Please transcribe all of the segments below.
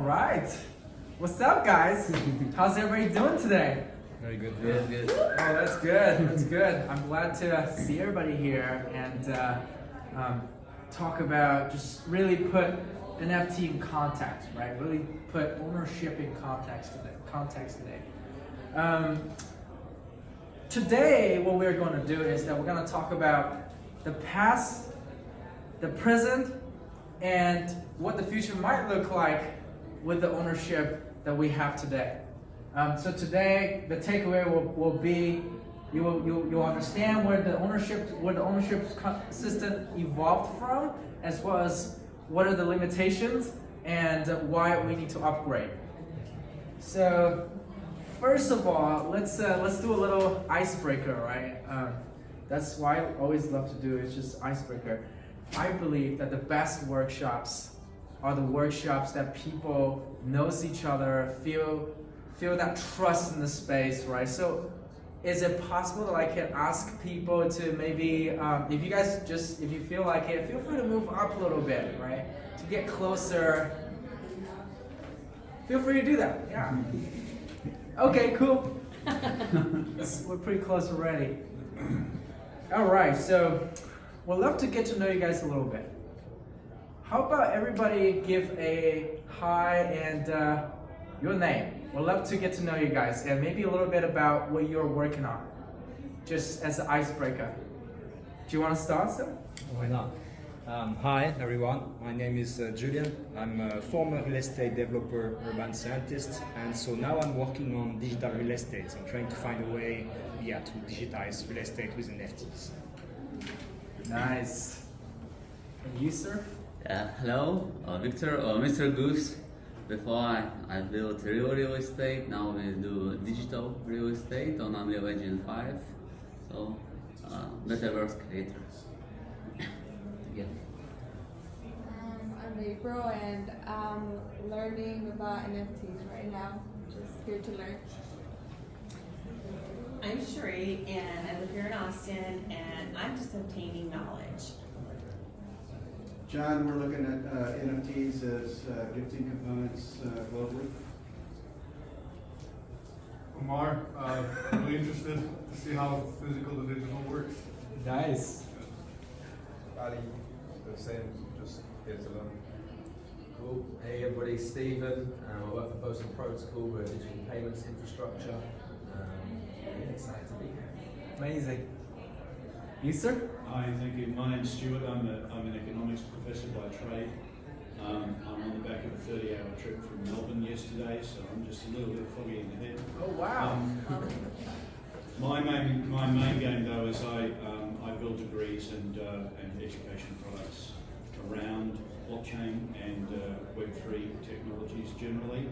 right. What's up, guys? How's everybody doing today? Very good. Good. Oh, that's good. That's good. I'm glad to see everybody here and talk about just really put NFT in context, right? Really put ownership in context today. Today, what we're going to do is that we're going to talk about the past, the present, and what the future might look like with the ownership that we have today. So today, the takeaway will be you'll understand where the ownership system evolved from, as well as what are the limitations and why we need to upgrade. So first of all, let's do a little icebreaker, right? That's why I always love to do is just icebreaker. I believe that the best workshops are the workshops that people knows each other, feel that trust in the space, right? So is it possible that I can ask people to maybe, if you feel like it, feel free to move up a little bit, right? To get closer. Feel free to do that, yeah. Okay, cool. We're pretty close already. All right, so we'd love to get to know you guys a little bit. How about everybody give a hi and your name? We'd love to get to know you guys and maybe a little bit about what you're working on, just as an icebreaker. Do you want to start, sir? Why not? Hi everyone, my name is Julian. I'm a former real estate developer, urban scientist, and so now I'm working on digital real estate. I'm trying to find a way, to digitize real estate with NFTs. Nice. And you, sir? Hello, Victor or Mr. Goose. Before I built real estate, now we do digital real estate on Unreal Engine 5. So, metaverse creator. Yeah. I'm April and I'm learning about NFTs right now. Just here to learn. I'm Sheree and I live here in Austin and I'm just obtaining knowledge. John, we're looking at NFTs as gifting components globally. Amir, really interested to see how physical to digital works. Nice. Ali, the same, just here to learn. Cool. Hey everybody, Stephen. I work for Boson Protocol. We're a digital payments infrastructure. Really excited to be here. Amazing. You, sir? Hi, thank you. My name's Stuart. I'm an economics professor by trade. I'm on the back of a 30-hour trip from Melbourne yesterday, so I'm just a little bit foggy in the head. Oh, wow. My main game though is I build degrees and education products around blockchain and Web3 technologies generally,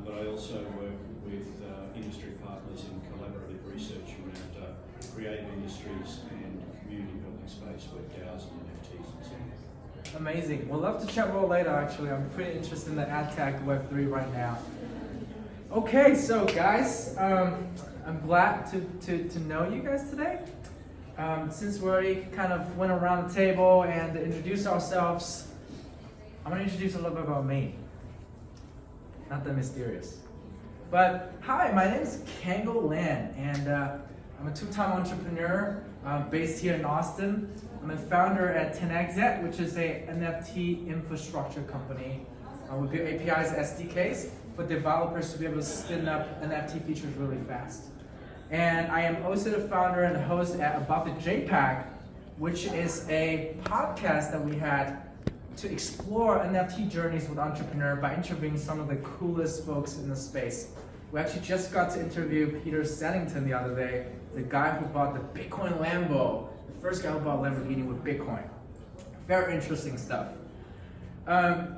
but I also work with industry partners in collaborative research around creative industries and community building space, web DAOs and NFTs and so on. Amazing. We'll love to chat more later, actually. I'm pretty interested in the ad tech Web3 right now. Okay, so guys, I'm glad to know you guys today. Since we already kind of went around the table and introduced ourselves, I'm going to introduce a little bit about me. Not that mysterious. But hi, my name is Kangle Lin, and I'm a two-time entrepreneur based here in Austin. I'm a founder at 10xZ, which is a NFT infrastructure company. We build APIs, SDKs for developers to be able to spin up NFT features really fast. And I am also the founder and host at Above The Jpeg, which is a podcast that we had to explore NFT journeys with entrepreneurs by interviewing some of the coolest folks in the space. We actually just got to interview Peter Sennington the other day, the guy who bought the Bitcoin Lambo, the first guy who bought Lamborghini with Bitcoin. Very interesting stuff. I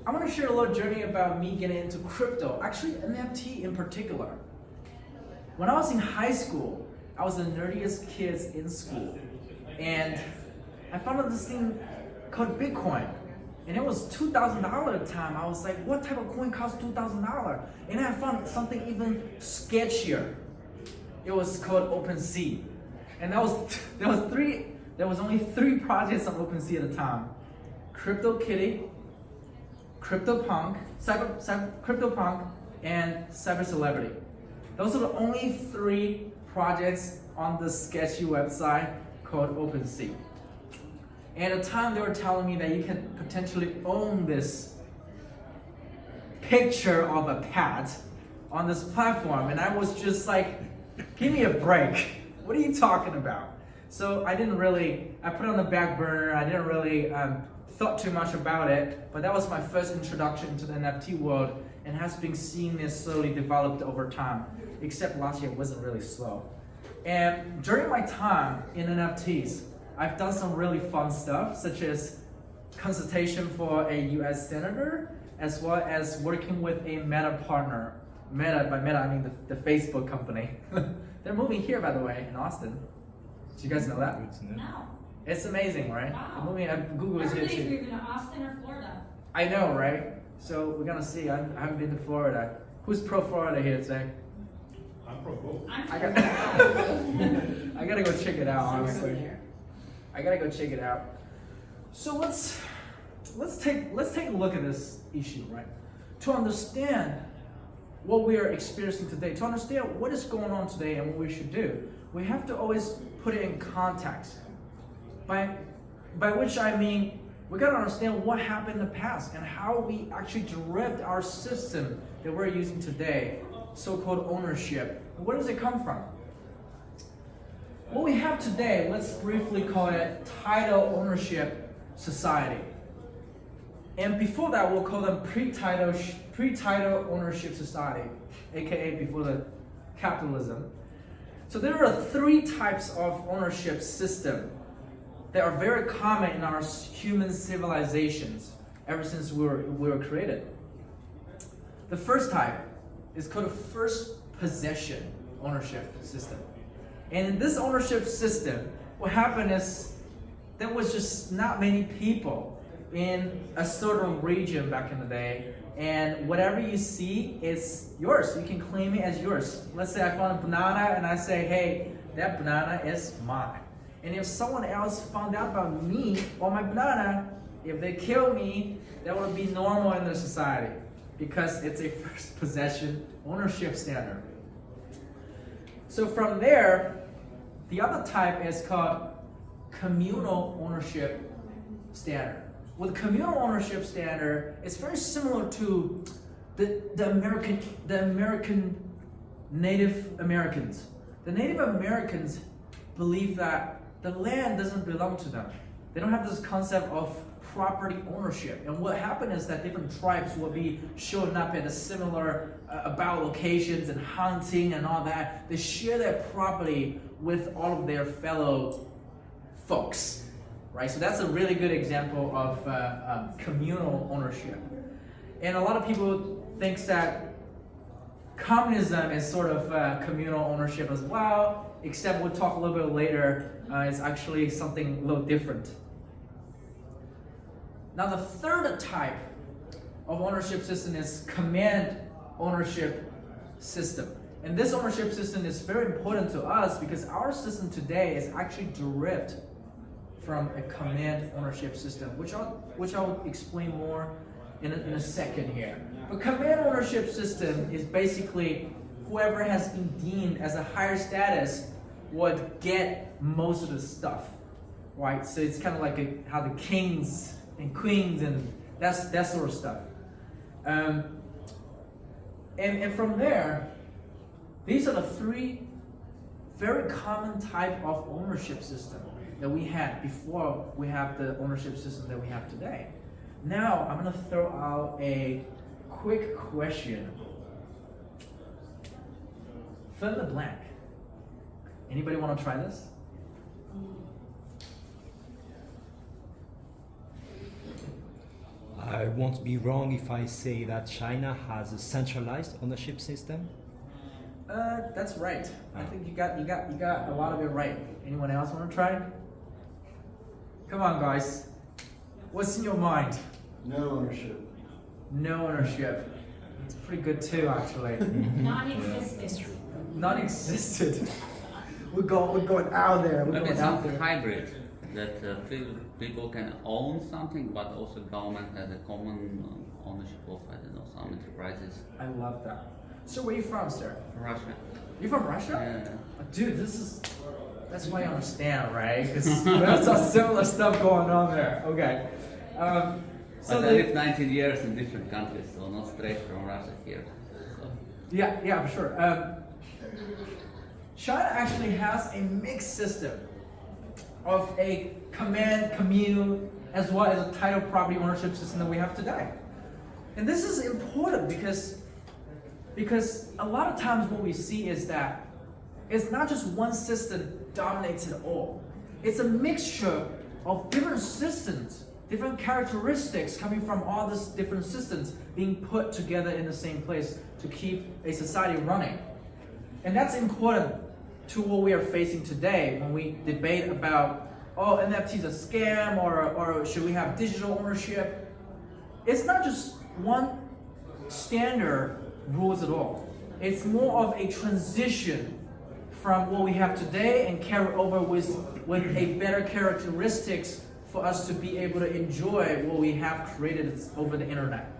want to share a little journey about me getting into crypto, actually NFT in particular. When I was in high school, I was the nerdiest kids in school, and I found out this thing called Bitcoin, and it was $2,000 at the time. I was like, what type of coin costs $2,000? And I found something even sketchier. It was called OpenSea, and there was only three projects on OpenSea at the time: CryptoKitty, CryptoPunk, CryptoPunk, and Cyber Celebrity. Those are the only 3 projects on the sketchy website called OpenSea. And at the time they were telling me that you can potentially own this picture of a pet on this platform, and I was just like, give me a break. What are you talking about? So I put it on the back burner. I didn't really thought too much about it, but that was my first introduction into the NFT world, and has been seeing this slowly developed over time, except last year it wasn't really slow. And during my time in NFTs, I've done some really fun stuff, such as consultation for a US senator, as well as working with a Meta partner. Meta, by Meta I mean the Facebook company. They're moving here, by the way, in Austin. Did you guys know that? No. It's amazing, right? Wow. They're moving, Google is here Everybody's too. moving to Austin or Florida. I know, right? So we're gonna see. I haven't been to Florida. Who's pro Florida here today? I'm pro both. I gotta go check it out, honestly. I gotta go check it out. So let's take a look at this issue, right? To understand what we are experiencing today, to understand what is going on today and what we should do, we have to always put it in context. By which I mean, we gotta understand what happened in the past and how we actually derived our system that we're using today, so-called ownership. Where does it come from? What we have today, let's briefly call it title ownership society. And before that, we'll call them pre-title ownership society, aka before the capitalism. So there are 3 types of ownership system that are very common in our human civilizations ever since we were created. The first type is called a first possession ownership system. And in this ownership system, what happened is there was just not many people in a certain region back in the day, and whatever you see is yours. You can claim it as yours. Let's say I found a banana and I say, hey, that banana is mine. And if someone else found out about me or my banana, if they kill me, that would be normal in their society because it's a first possession ownership standard. So from there, the other type is called communal ownership standard. With communal ownership standard, it's very similar to the American Native Americans. The Native Americans believe that the land doesn't belong to them. They don't have this concept of property ownership. And what happened is that different tribes will be showing up at a similar about locations and hunting and all that. They share their property with all of their fellow folks, right? So that's a really good example of communal ownership. And a lot of people think that communism is sort of communal ownership as well, except we'll talk a little bit later. It's actually something a little different. Now the third type of ownership system is command ownership system. And this ownership system is very important to us because our system today is actually derived from a command ownership system, which I'll explain more in a second here. But command ownership system is basically whoever has been deemed as a higher status would get most of the stuff, right? So it's kind of like how the kings and queens and that sort of stuff. And from there, these are the 3 very common type of ownership system that we had before we have the ownership system that we have today. Now, I'm gonna throw out a quick question. Fill in the blank. Anybody wanna try this? I won't be wrong if I say that China has a centralized ownership system. That's right. I think you got a lot of it right. Anyone else want to try? Come on, guys. What's in your mind? No ownership. No ownership. It's pretty good too, actually. Non-existent. Non-existent. We're going out there. We're Maybe going out something there. hybrid. that people can own something, but also government has a common ownership of, I don't know, some enterprises. I love that. So where are you from, sir? Russia. You from Russia? Yeah. Dude, that's why you understand, right? Because there's some similar stuff going on there. Okay. So But I lived 19 years in different countries, so not straight from Russia here. So. Yeah, for sure. China actually has a mixed system of a communal, as well as a title property ownership system that we have today. And this is important because a lot of times what we see is that it's not just one system dominates it all. It's a mixture of different systems, different characteristics coming from all these different systems being put together in the same place to keep a society running. And that's important to what we are facing today when we debate about, oh, NFT is a scam, or should we have digital ownership? It's not just one standard rules at all. It's more of a transition from what we have today and carry over with a better characteristics for us to be able to enjoy what we have created over the internet.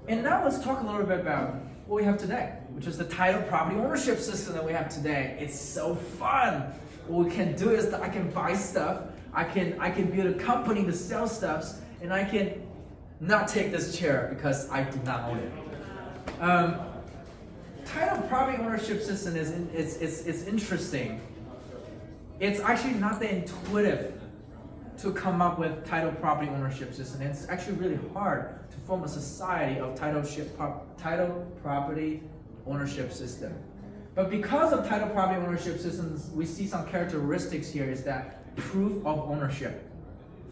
And now let's talk a little bit about what we have today, which is the title property ownership system that we have today. It's so fun. What we can do is that I can buy stuff, I can build a company to sell stuff, and I can not take this chair because I do not own it. Title property ownership system is interesting. It's actually not that intuitive to come up with title property ownership system. It's actually really hard to form a society of title property ownership system. But because of title property ownership systems, we see some characteristics here is that proof of ownership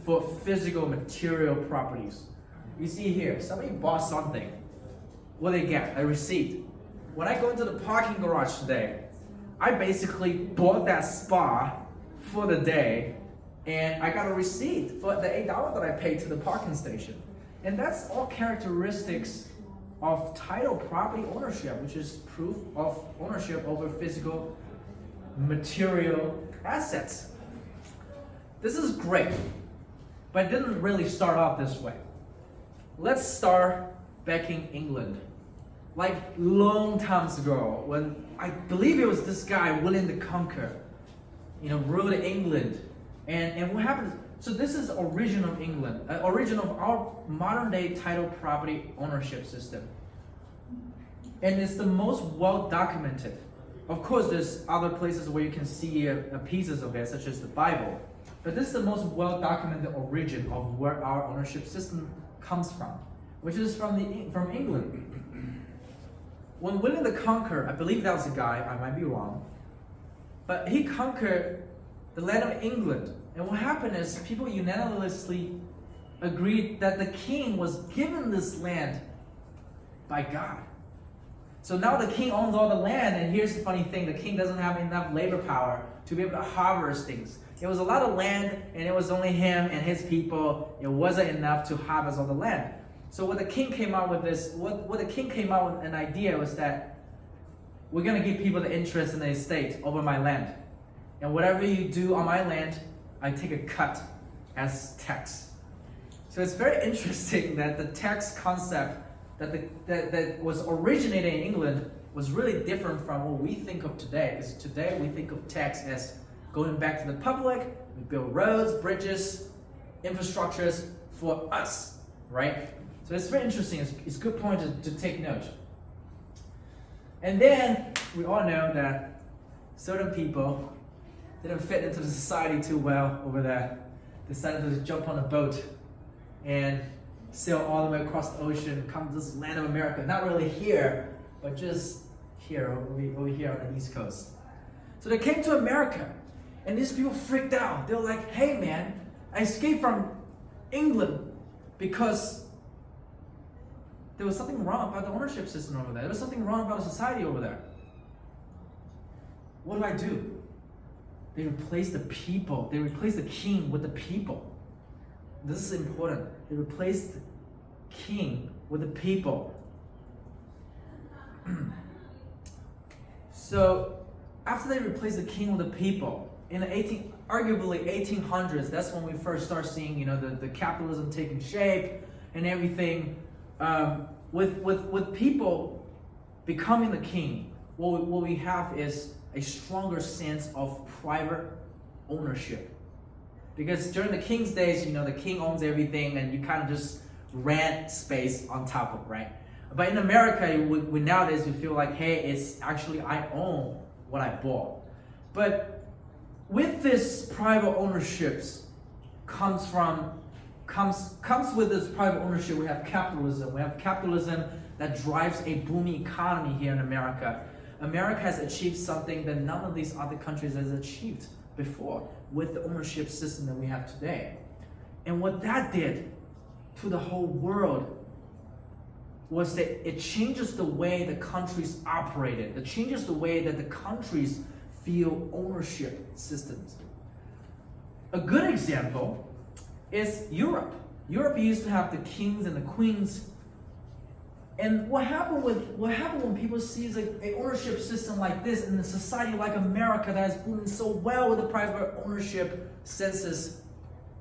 for physical material properties. You see here, somebody bought something. What do they get? A receipt. When I go into the parking garage today, I basically bought that spa for the day, and I got a receipt for the $8 that I paid to the parking station. And that's all characteristics of title property ownership, which is proof of ownership over physical material assets. This is great, but it didn't really start off this way. Let's start back in England. Like long times ago, when I believe it was this guy, William the Conqueror, ruled England. And what happened? So this is origin of England, origin of our modern day title property ownership system. And it's the most well documented. Of course, there's other places where you can see pieces of it, such as the Bible. But this is the most well documented origin of where our ownership system comes from, which is from England. When William the Conqueror, I believe that was the guy, I might be wrong, but he conquered the land of England. And what happened is people unanimously agreed that the king was given this land by God. So now the king owns all the land, and here's the funny thing, the king doesn't have enough labor power to be able to harvest things. It was a lot of land, and it was only him and his people. It wasn't enough to harvest all the land. So what the king came out with an idea was that we're gonna give people the interest in the estate over my land. And whatever you do on my land, I take a cut as tax. So it's very interesting that the tax concept that was originated in England was really different from what we think of today. Because today we think of tax as going back to the public, we build roads, bridges, infrastructures for us, right? So it's very interesting, it's a good point to take note. And then we all know that certain people didn't fit into the society too well over there, decided to jump on a boat and sail all the way across the ocean, come to this land of America. Not really here, but just here, over here on the East Coast. So they came to America, and these people freaked out. They were like, hey man, I escaped from England because there was something wrong about the ownership system over there. There was something wrong about the society over there. What do I do? They replaced the people. They replaced the king with the people. This is important. They replaced the king with the people. So after they replaced the king with the people, in the arguably 1800s, that's when we first start seeing, you know, the capitalism taking shape and everything. With people becoming the king, what we have is a stronger sense of private ownership. Because during the king's days, you know, the king owns everything and you kind of just rent space on top of, right? But in America, we nowadays we feel like, hey, it's actually I own what I bought. But with this private ownerships comes with this private ownership, we have capitalism. We have capitalism that drives a booming economy here in America. America has achieved something that none of these other countries has achieved before with the ownership system that we have today. And what that did to the whole world was that it changes the way the countries operated. It changes the way that the countries feel ownership systems. A good example is Europe. Europe used to have the kings and the queens. And what happened when people see an ownership system like this in a society like America that is booming so well with the private ownership census,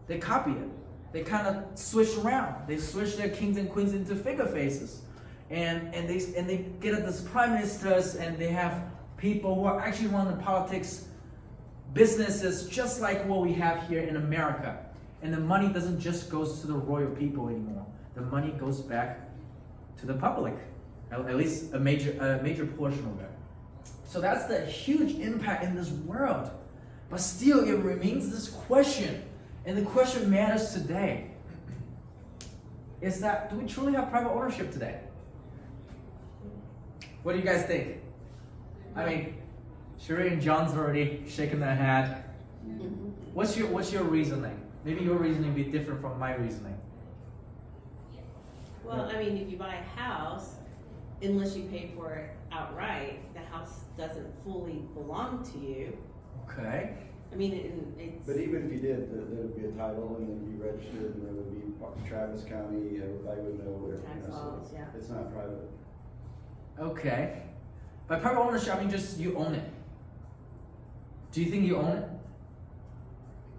they copy it. They kind of switch around. They switch their kings and queens into figure faces, and they get at this prime ministers, and they have people who are actually running politics, businesses just like what we have here in America. And the money doesn't just go to the royal people anymore. The money goes back to the public, at least a major portion of it. So that's the huge impact in this world. But still, it remains this question. And the question matters today, is that do we truly have private ownership today? What do you guys think? I mean, Sherry and John's already shaking their head. What's your reasoning? Maybe your reasoning will be different from my reasoning. Well, I mean, if you buy a house, unless you pay for it outright, the house doesn't fully belong to you. Okay. I mean, it's... But even if you did, there would be a title and then be registered and there would be Travis County, everybody would know where. Tax laws, yeah. It's not private. Okay. By private ownership, I mean just you own it. Do you think you own it?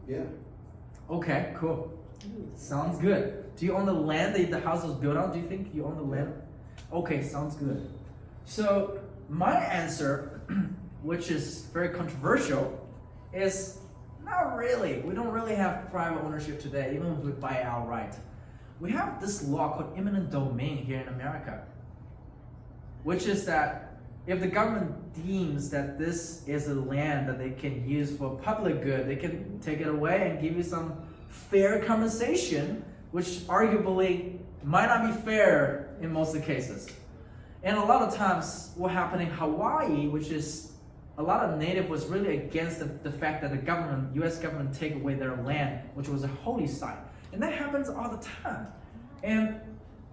Yeah. Okay, cool. Sounds good. Do you own the land that the house was built on? Do you think you own the land? Okay, sounds good. So my answer, which is very controversial, is not really. We don't really have private ownership today, even if we buy it outright. We have this law called Imminent Domain here in America, which is that if the government deems that this is a land that they can use for public good, they can take it away and give you some fair compensation, which arguably might not be fair in most of the cases. And a lot of times what happened in Hawaii, which is a lot of native was really against the fact that the government, US government, take away their land, which was a holy site. And that happens all the time. And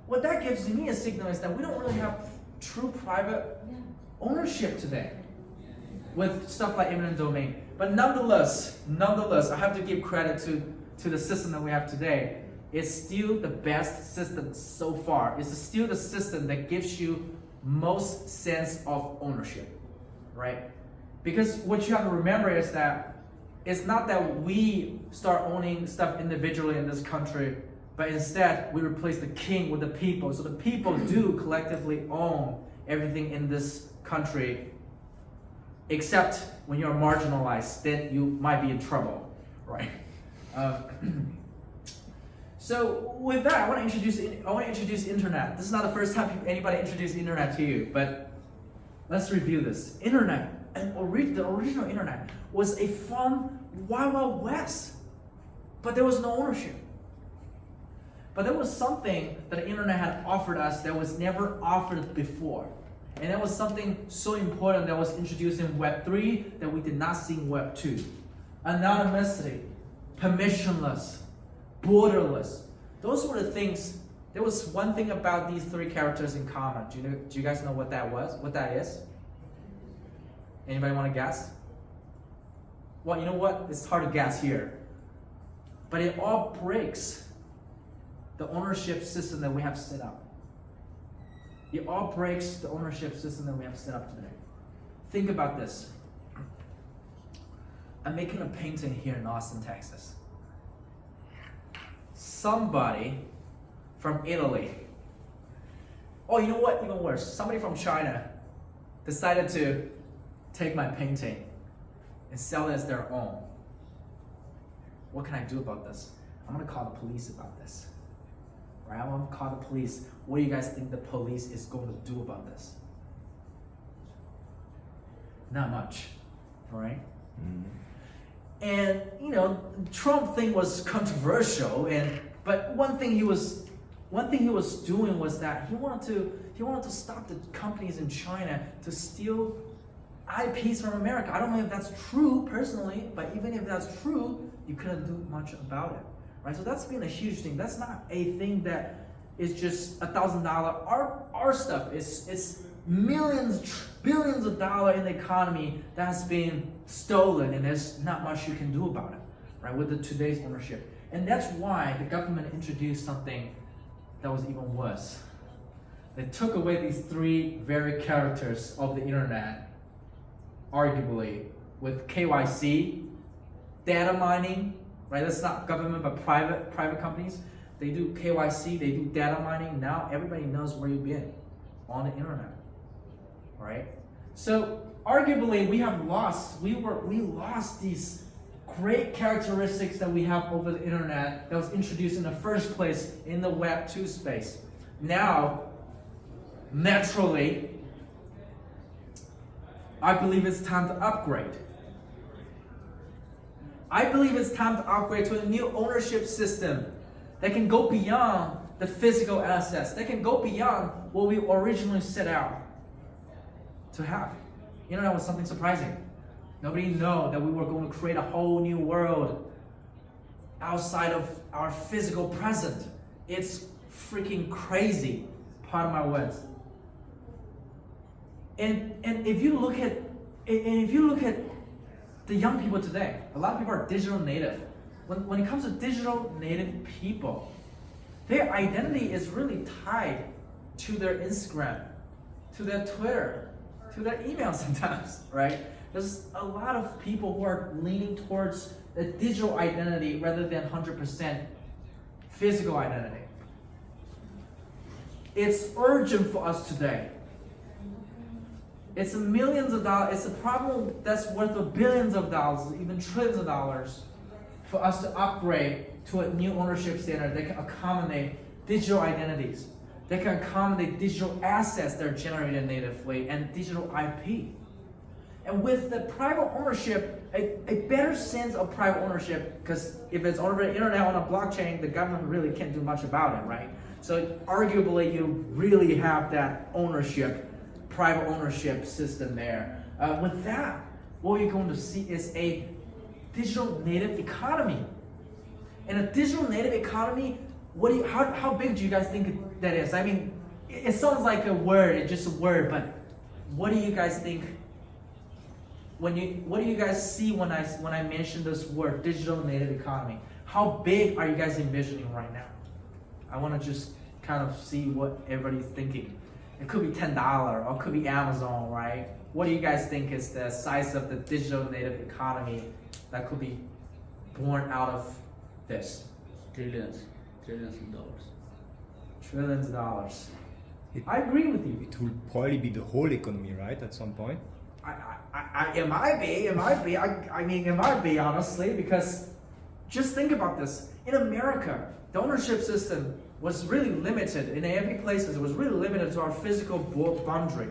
what that gives me a signal is that we don't really have true private ownership today with stuff like eminent domain. But nonetheless, I have to give credit to the system that we have today. It's still the best system so far. It's still the system that gives you most sense of ownership, right? Because what you have to remember is that it's not that we start owning stuff individually in this country, but instead we replace the king with the people. So the people do collectively own everything in this country, except when you're marginalized, then you might be in trouble, right? So with that, I want to introduce internet. This is not the first time anybody introduced internet to you, but let's review this. Internet, and the original internet was a fun Wild Wild West, but there was no ownership. But there was something that the internet had offered us that was never offered before. And that was something so important that was introduced in Web 3 that we did not see in Web 2. Anonymity, permissionless, borderless. Those were the things. There was one thing about these three characters in common. Do you guys know what that was? What that is? Anybody want to guess? Well, you know what? It's hard to guess here. But it all breaks the ownership system that we have set up. It all breaks the ownership system that we have set up today. Think about this. I'm making a painting here in Austin, Texas. Somebody from Italy, oh, you know what, even worse, somebody from China decided to take my painting and sell it as their own. What can I do about this? I'm gonna call the police about this. Right? I'm gonna call the police. What do you guys think the police is going to do about this? Not much, all right? And you know, Trump thing was controversial, but one thing he was doing was that he wanted to stop the companies in China to steal IPs from America. I don't know if that's true personally, but even if that's true, you couldn't do much about it, right? So that's been a huge thing. That's not a thing that is just $1,000. Our stuff is millions, billions of dollars in the economy that has been stolen, and there's not much you can do about it, right? With today's ownership, and that's why the government introduced something that was even worse. They took away these three very characters of the internet, arguably, with KYC, data mining, right? That's not government, but private companies. They do KYC, they do data mining. Now everybody knows where you've been on the internet, right? So arguably, we lost these great characteristics that we have over the internet that was introduced in the first place in the Web 2 space. Now, naturally, I believe it's time to upgrade. I believe it's time to upgrade to a new ownership system that can go beyond the physical assets, that can go beyond what we originally set out to have. Internet was something surprising. Nobody knew that we were going to create a whole new world outside of our physical present. It's freaking crazy, pardon my words. And if you look at the young people today, a lot of people are digital native. When it comes to digital native people, their identity is really tied to their Instagram, to their Twitter, to their email sometimes, right? There's a lot of people who are leaning towards a digital identity rather than 100% physical identity. It's urgent for us today. It's millions of dollars. It's a problem that's worth billions of dollars, even trillions of dollars, for us to upgrade to a new ownership standard that can accommodate digital identities, that can accommodate digital assets that are generated natively, and digital IP. And with the private ownership, a better sense of private ownership, because if it's over the internet on a blockchain, the government really can't do much about it, right? So arguably, you really have that ownership, private ownership system there. With that, what you're going to see is a digital native economy. And a digital native economy, how big do you guys think that is? I mean, it sounds like a word, it's just a word, but what do you guys think? What do you guys see when I mention this word, digital native economy? How big are you guys envisioning right now? I want to just kind of see what everybody's thinking. It could be $10 or it could be Amazon, right? What do you guys think is the size of the digital native economy that could be born out of this? Trillions of dollars. Trillions of dollars. I agree with you. It will probably be the whole economy, right, at some point? It might be. I mean, it might be, honestly, because just think about this. In America, the ownership system was really limited. In every place, it was really limited to our physical boundary,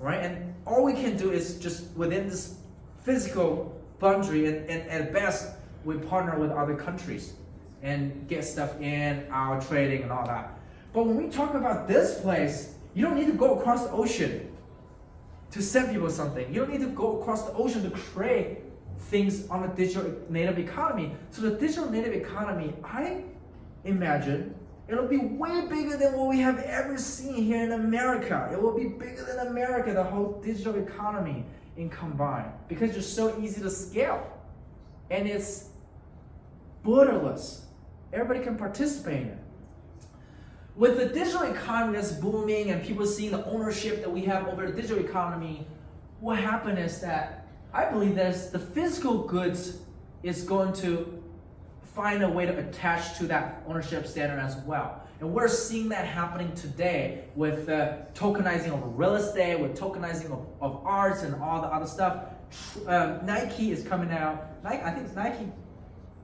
right? And all we can do is just within this physical boundary, and at best, we partner with other countries and get stuff in, our trading and all that. But when we talk about this place, you don't need to go across the ocean to send people something. You don't need to go across the ocean to create things on a digital native economy. So the digital native economy, I imagine, it'll be way bigger than what we have ever seen here in America. It will be bigger than America, the whole digital economy in combined, because it's so easy to scale. And it's borderless. Everybody can participate in it. With the digital economy that's booming and people seeing the ownership that we have over the digital economy, what happened is that I believe the physical goods is going to find a way to attach to that ownership standard as well. And we're seeing that happening today with tokenizing of real estate, with tokenizing of arts and all the other stuff. Nike is coming out. I think Nike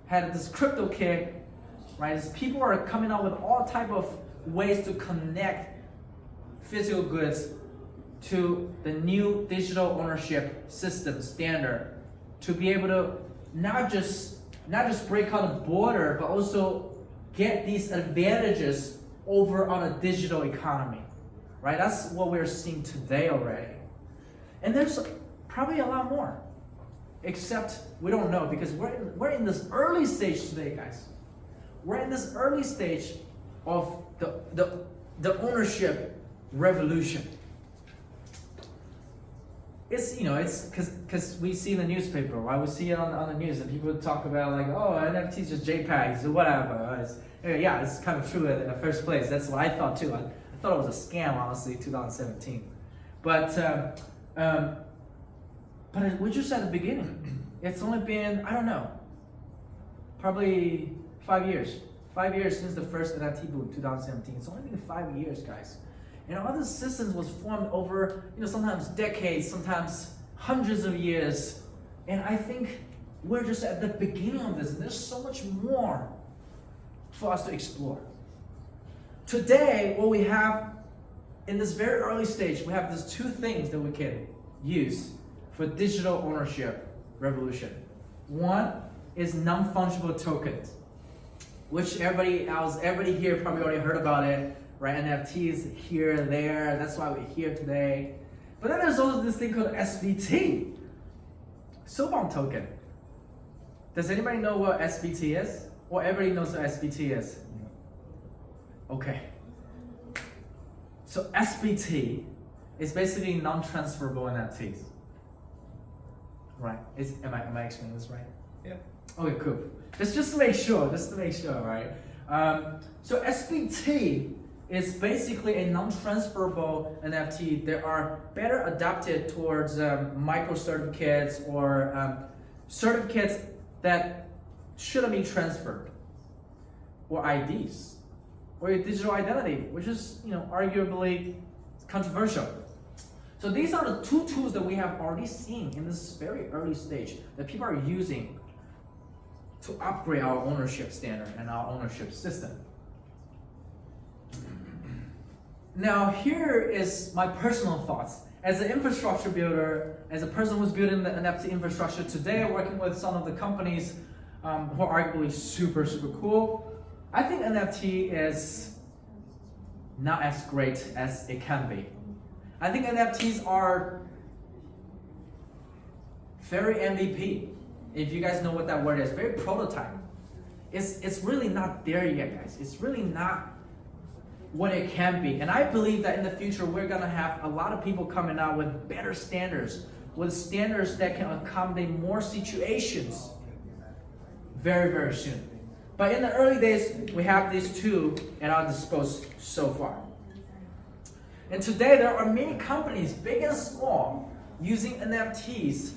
had this crypto kick, right? As people are coming out with all type of ways to connect physical goods to the new digital ownership system standard, to be able to not just break out the border, but also get these advantages over on a digital economy, right? That's what we're seeing today already. And there's probably a lot more, except we don't know, because we're in this early stage today, guys. We're in this early stage of the ownership revolution. It's, it's because we see in the newspaper, right? We see it on the news, and people talk about like, oh, NFTs just JPEGs or whatever. It's kind of true in the first place. That's what I thought too. I thought it was a scam, honestly, 2017. But we're just at the beginning. It's only been, I don't know, probably 5 years. 5 years since the first NFT boom, 2017. It's only been 5 years, guys. And all these systems was formed over, sometimes decades, sometimes hundreds of years. And I think we're just at the beginning of this, and there's so much more for us to explore. Today, what we have in this very early stage, we have these two things that we can use for digital ownership revolution. One is non-fungible tokens, which everybody here probably already heard about it. Right, NFTs here, there, that's why we're here today. But then there's also this thing called SBT, Soulbound token. Does anybody know what SBT is? Or everybody knows what SBT is? Okay. So SBT is basically non-transferable NFTs. Right, am I explaining this right? Yeah. Okay, cool. Just to make sure, right? So SBT is basically a non-transferable NFT that are better adapted towards micro certificates or certificates that shouldn't be transferred, or IDs, or your digital identity, which is arguably controversial. So these are the two tools that we have already seen in this very early stage that people are using to upgrade our ownership standard and our ownership system. Now, here is my personal thoughts. As an infrastructure builder, as a person who's building the NFT infrastructure today, working with some of the companies who are arguably super, super cool, I think NFT is not as great as it can be. I think NFTs are very MVP. If you guys know what that word is, very prototype. It's really not there yet, guys. It's really not what it can be. And I believe that in the future, we're gonna have a lot of people coming out with better standards, with standards that can accommodate more situations very, very soon. But in the early days, we have these two at our disposal so far. And today, there are many companies, big and small, using NFTs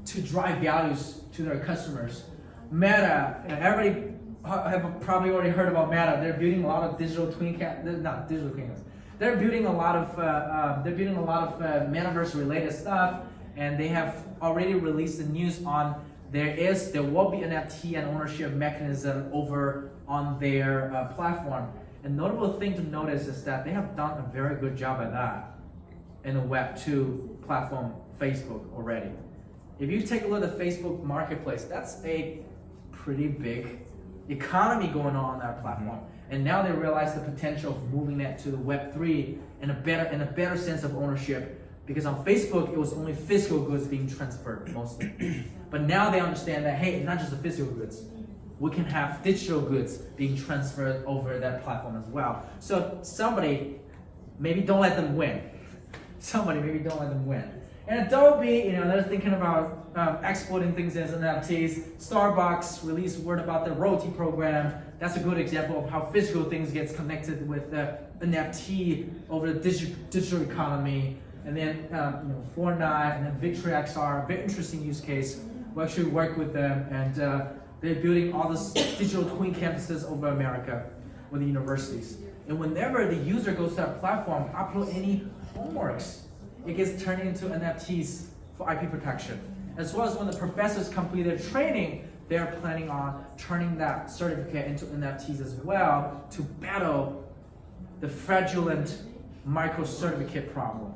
to drive values to their customers. Meta, everybody have probably already heard about Meta. They're building a lot of digital twin not digital twins. They're building a lot of metaverse related stuff, and they have already released the news on there will be an NFT and ownership mechanism over on their platform. A notable thing to notice is that they have done a very good job at that in the Web 2 platform, Facebook already. If you take a look at the Facebook marketplace, that's a pretty big economy going on that platform. And now they realize the potential of moving that to the Web 3 in a better sense of ownership, because on Facebook it was only physical goods being transferred mostly. But now they understand that, hey, it's not just the physical goods. We can have digital goods being transferred over that platform as well. So somebody, maybe don't let them win. And Adobe, they're thinking about exporting things as NFTs. Starbucks released word about the royalty program. That's a good example of how physical things gets connected with the NFT over the digital economy. and then Fortnite, and then Victory XR, very interesting use case. We actually work with them, and they're building all these digital twin campuses over America with the universities. And whenever the user goes to that platform, upload any homeworks, it gets turned into NFTs for IP protection. As well as when the professors complete their training, they're planning on turning that certificate into NFTs as well to battle the fraudulent micro-certificate problem.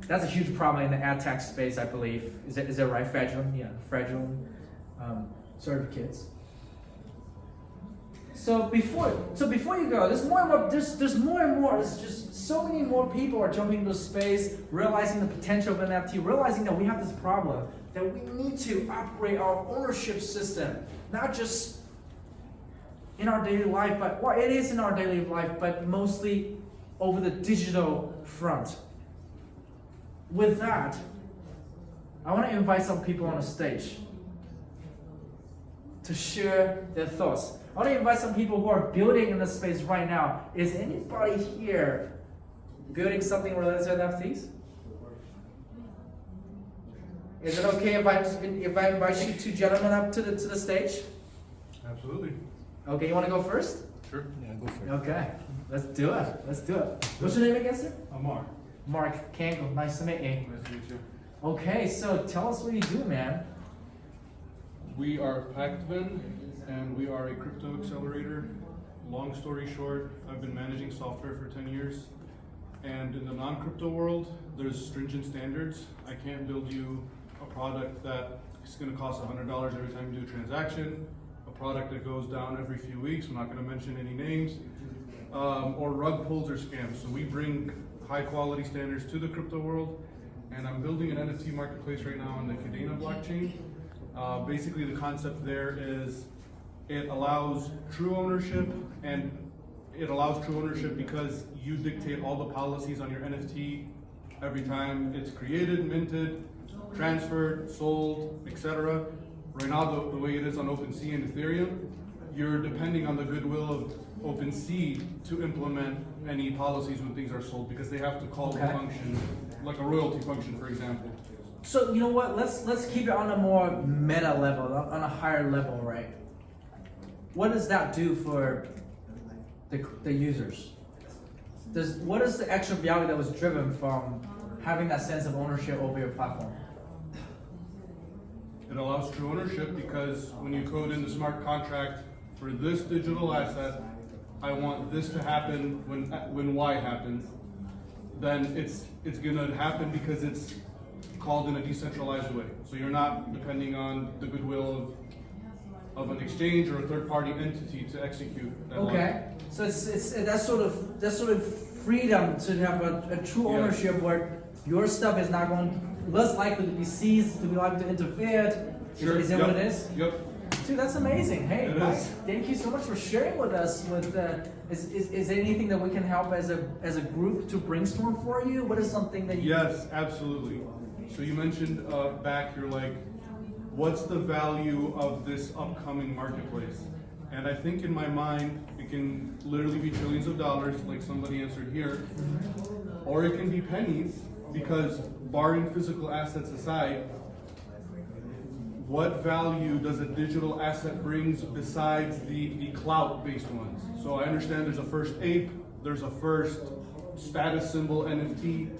That's a huge problem in the ad tech space, I believe. Is that right? Fraudulent, yeah, fraudulent certificates. So before you go, there's more and more. There's more and more. There's just so many more people are jumping into space, realizing the potential of NFT, realizing that we have this problem, that we need to upgrade our ownership system, not just in our daily life, but well, it is in our daily life, but mostly over the digital front. With that, I want to invite some people on the stage to share their thoughts. I want to invite some people who are building in the space right now. Is anybody here building something related to NFTs? Is it okay if I invite you two gentlemen up to the stage? Absolutely. Okay, you want to go first? Sure. Yeah, go for it. Okay, let's do it. Let's do it. What's your name again, sir? Amar. Mark Kangle. Nice to meet you. Nice to meet you. Okay, so tell us what you do, man. We are Pactven, and we are a crypto accelerator. Long story short, I've been managing software for 10 years. And in the non-crypto world, there's stringent standards. I can't build you a product that is going to cost $100 every time you do a transaction, a product that goes down every few weeks, I'm not going to mention any names, or rug pulls or scams. So we bring high quality standards to the crypto world, and I'm building an NFT marketplace right now on the Kadena blockchain. Basically the concept there is it allows true ownership, and it allows true ownership because you dictate all the policies on your NFT every time it's created, minted, transferred, sold, etc. Right now, the way it is on OpenSea and Ethereum, you're depending on the goodwill of OpenSea to implement any policies when things are sold, because they have to call the function, like a royalty function, for example. So you know what? Let's keep it on a more meta level, on a higher level, right? What does that do for the users? What is the extra value that was driven from having that sense of ownership over your platform? It allows true ownership because when you code in the smart contract for this digital asset, I want this to happen when Y happens, then it's gonna happen because it's called in a decentralized way. So you're not depending on the goodwill of an exchange or a third-party entity to execute that Okay, so it's that sort of freedom to have a true ownership where your stuff is not less likely to be seized, to be likely to interfere. Sure. Is that what it is? Yep. Dude, that's amazing. Hey, It Mike, is. thank you so much for sharing with us. Is there anything that we can help as a group to brainstorm for you? What is something that you? Yes, absolutely. So you mentioned back, you're like, what's the value of this upcoming marketplace? And I think in my mind, it can literally be trillions of dollars, like somebody answered here, or it can be pennies, because barring physical assets aside, what value does a digital asset brings besides the clout-based ones? So I understand there's a first ape, there's a first status symbol NFT,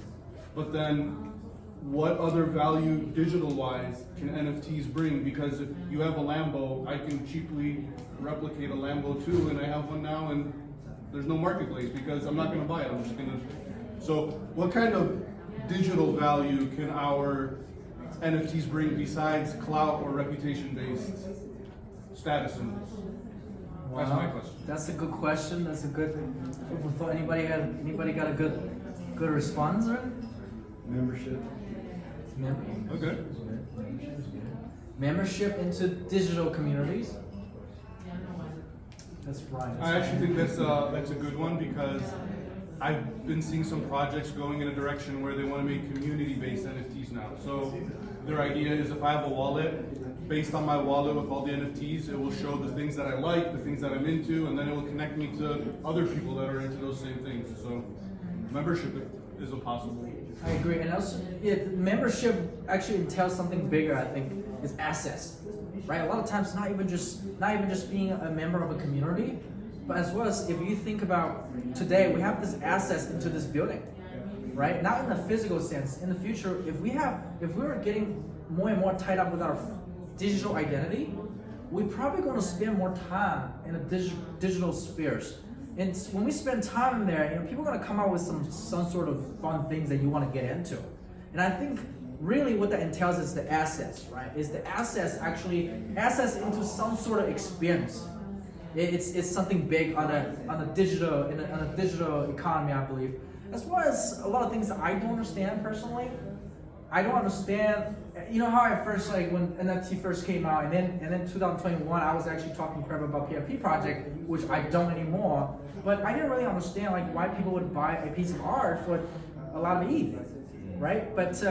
but then what other value digital-wise can NFTs bring? Because if you have a Lambo, I can cheaply replicate a Lambo too, and I have one now, and there's no marketplace because I'm not gonna buy it, I'm just gonna. So what kind of digital value can our NFTs bring besides clout or reputation-based status symbols? Wow. That's my question. That's a good question. That's a good. Anybody got a good response, right? Membership. Okay. Membership into digital communities. That's right. I actually think that's a good one, because I've been seeing some projects going in a direction where they want to make community-based NFTs now. So their idea is if I have a wallet, based on my wallet with all the NFTs, it will show the things that I like, the things that I'm into, and then it will connect me to other people that are into those same things. So membership is a possible I agree, and also membership actually entails something bigger. I think is access, right? A lot of times, not even just being a member of a community, but as well as if you think about today, we have this access into this building, right? Not in the physical sense. In the future, if we were getting more and more tied up with our digital identity, we're probably going to spend more time in the digital spheres. And when we spend time in there, people are going to come out with some sort of fun things that you want to get into. And I think really what that entails is the access, right? Is the access into some sort of experience. It's something big on a digital economy, I believe. As well as a lot of things that I don't understand personally. I don't understand. You know how I first when NFT first came out, and then 2021, I was actually talking crap about PFP project, which I don't anymore. But I didn't really understand why people would buy a piece of art for a lot of ETH, right? But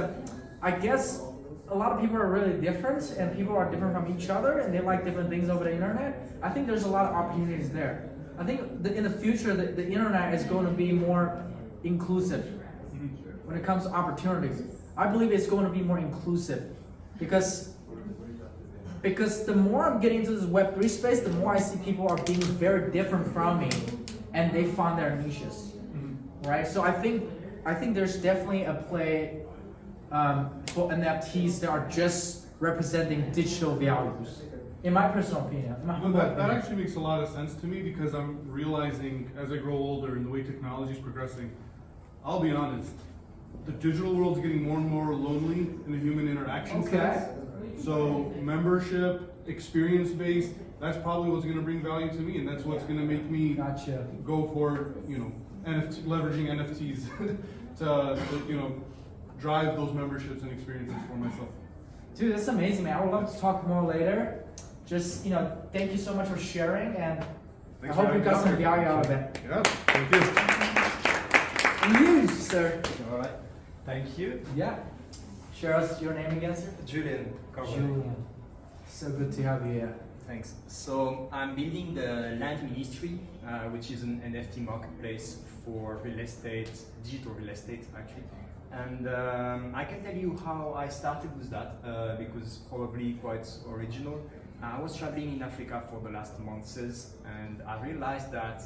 I guess a lot of people are really different, and people are different from each other, and they like different things over the internet. I think there's a lot of opportunities there. I think in the future, the internet is going to be more inclusive when it comes to opportunities. I believe it's going to be more inclusive because the more I'm getting into this Web3 space, the more I see people are being very different from me, and they find their niches, right? So I think there's definitely a play for NFTs that are just representing digital values, in my personal opinion. That actually makes a lot of sense to me because I'm realizing as I grow older and the way technology is progressing, I'll be honest, the digital world's getting more and more lonely in the human interaction sense. So membership, experience-based, that's probably what's going to bring value to me, and that's what's going to make me go for leveraging NFTs to drive those memberships and experiences for myself. Dude, that's amazing, man. I would love to talk more later. Just thank you so much for sharing, and I hope you got some value out of it. Yeah, thank you. You, sir. All right. Thank you. Yeah. Share us your name again, sir. Julian. Julian. So good to have you here. Thanks. So I'm building the Land Ministry, which is an NFT marketplace for real estate, digital real estate actually. And I can tell you how I started with that because it's probably quite original. I was traveling in Africa for the last months and I realized that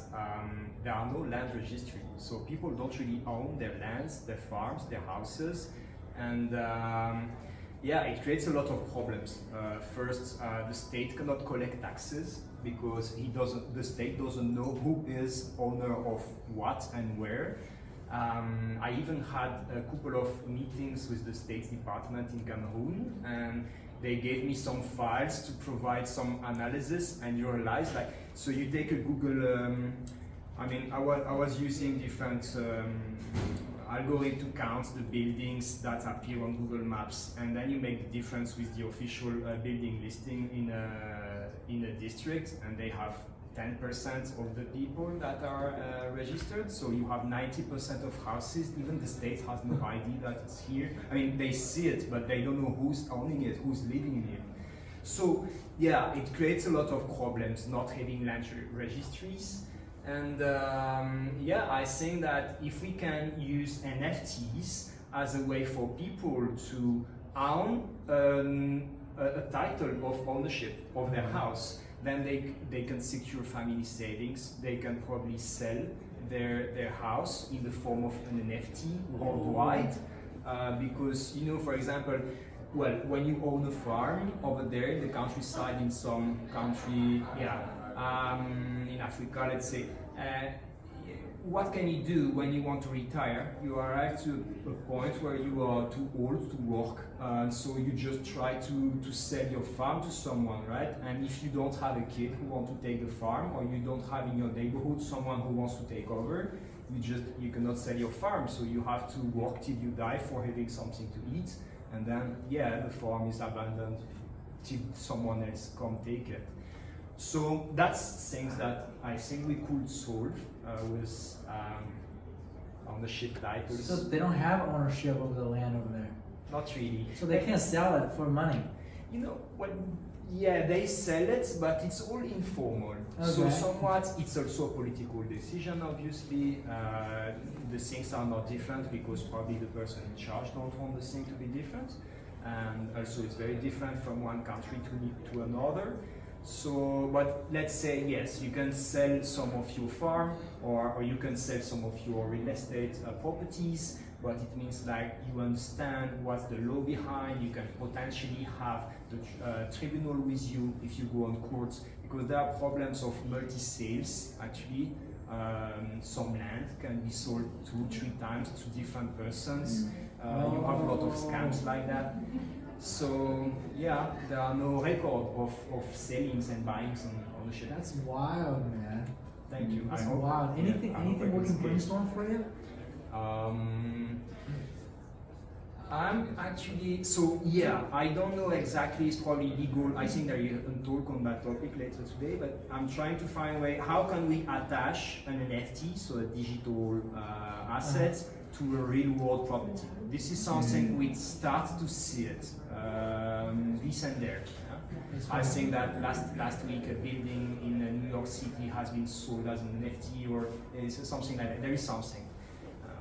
there are no land registry. So people don't really own their lands, their farms, their houses. And it creates a lot of problems. First, the state cannot collect taxes because the state doesn't know who is owner of what and where. I even had a couple of meetings with the State Department in Cameroon, and they gave me some files to provide some analysis, and you realize so you take a Google, I was using different algorithm to count the buildings that appear on Google Maps, and then you make the difference with the official building listing in a district, and they have 10% of the people that are registered, so you have 90% of houses. Even the state has no idea that it's here. They see it, but they don't know who's owning it, who's living in it. So it creates a lot of problems not having land registries. And I think that if we can use NFTs as a way for people to own a title of ownership of their house, then they can secure family savings. They can probably sell their house in the form of an NFT worldwide. Because, for example, when you own a farm over there in the countryside in some country, in Africa, let's say, what can you do when you want to retire? You arrive to a point where you are too old to work, so you just try to sell your farm to someone, right? And if you don't have a kid who wants to take the farm, or you don't have in your neighborhood someone who wants to take over, you cannot sell your farm, so you have to work till you die for having something to eat, and then the farm is abandoned till someone else come take it. So that's things that I think we could solve with ownership titles. So they don't have ownership of the land over there? Not really. So they can't sell it for money? You know what? Yeah, they sell it, but it's all informal. So Okay. somewhat, it's also a political decision. Obviously, the things are not different because probably the person in charge don't want the thing to be different, and also it's very different from one country to another. So, but let's say yes, you can sell some of your farm, or you can sell some of your real estate properties. But it means like you understand what's the law behind. You can potentially have the tribunal with you if you go on court, because there are problems of multi-sales actually. Some land can be sold 2-3 times to different persons. You have a lot of scams like that. So yeah, there are no record of sellings and buyings and ownership. That's wild, man. Thank you. That's I hope- wild. yeah, Anything I hope I we can scale. brainstorm for you? I'm actually, so yeah, I don't know exactly, it's probably legal. I think there is a talk on that topic later today, but I'm trying to find a way, how can we attach an NFT, so a digital asset, to a real world property? This is something we start to see it, this and there. I think that last week a building in New York City has been sold as an NFT, or is something like that. There is something.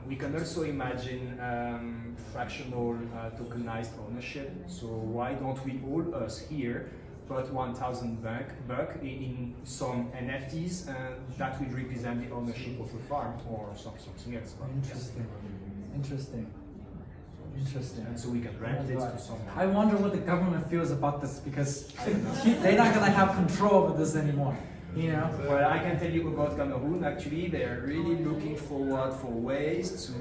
We can also imagine fractional tokenized ownership. So why don't we all us here put 1,000 buck in some NFTs, and that will represent the ownership of a farm or something else. Interesting. Interesting. Interesting. And so we can rent it to someone. I wonder what the government feels about this, because they're not gonna have control over this anymore. You know? Well, I can tell you about Cameroon. Actually, they are really looking forward for ways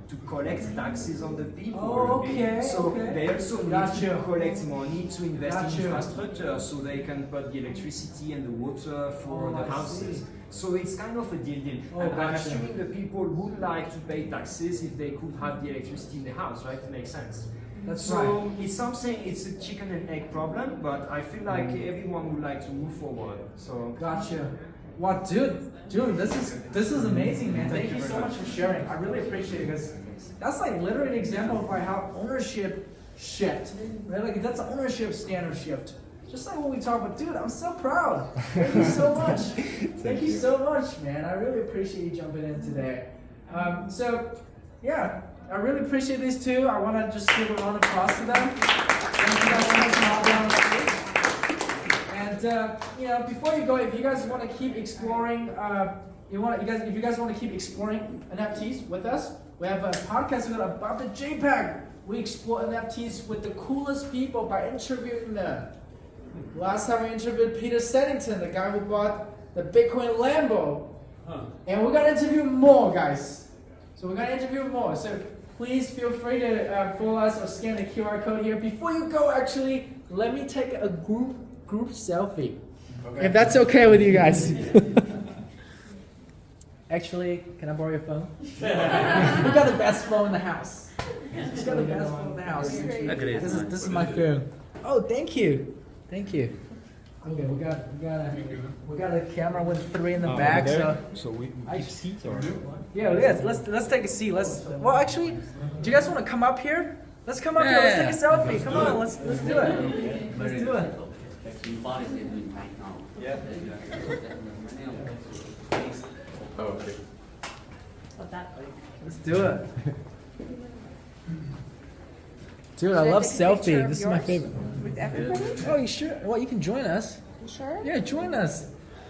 to collect taxes on the people. Oh, okay, So okay. they also need Gotcha. to collect money to invest Gotcha. in infrastructure, so they can put the electricity and the water for Oh, the I houses. see. So it's kind of a deal. Oh, And I'm gotcha. assuming the people would like to pay taxes if they could have the electricity in the house, right? It makes sense. That's So right. it's something, it's a chicken and egg problem, but I feel like everyone would like to move forward. So Gotcha. Wow, dude, this is amazing, man. Thank you so much for sharing. I really appreciate it, because that's like literally an example of like how ownership shift, right? Like that's an ownership standard shift. Just like what we talk about, dude. I'm so proud. Thank you so much. Thank you so much, man. I really appreciate you jumping in today. So yeah, I really appreciate these two. I want to just give a round of applause to them. Thank you guys so much for all being on the stage. And you know, before you go, if you guys want to keep exploring, if you guys want to keep exploring NFTs with us, we have a podcast called Above The Jpeg. We explore NFTs with the coolest people by interviewing them. Last time we interviewed Peter Seddington, the guy who bought the Bitcoin Lambo, and we're gonna interview more guys. So we're gonna interview more. So please feel free to follow us or scan the QR code here. Before you go, actually, let me take a group selfie, if that's okay with you guys. Actually, can I borrow your phone? We got the best phone in the house. He's got the best phone in the house. This is my phone. Oh, thank you. Thank you. Okay, we got a camera with 3 in the back. So we keep seats or? yeah, let's take a seat. Well, actually, do you guys want to come up here? Let's come up here. Let's take a selfie. Come on, let's do it. Let's do it. Yeah. Oh, okay. Let's do it. Dude, I love selfie. This is my favorite. With everybody? Oh, you sure? Well, you can join us. You sure? Yeah, join us.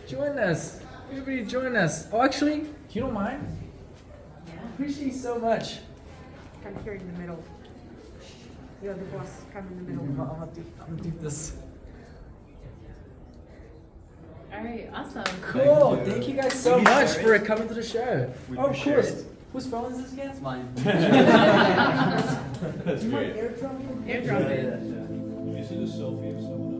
Join us. Everybody join us. Oh, actually, if you don't mind, appreciate you so much. Come here in the middle. You're the boss. Come in the middle. I'll do this. All right, awesome. Cool. Thank you guys so much for coming to the show. Oh, of course. Whose phone is this again? It's mine. Do you mind airdropping? Airdrop it. Is it a selfie of someone?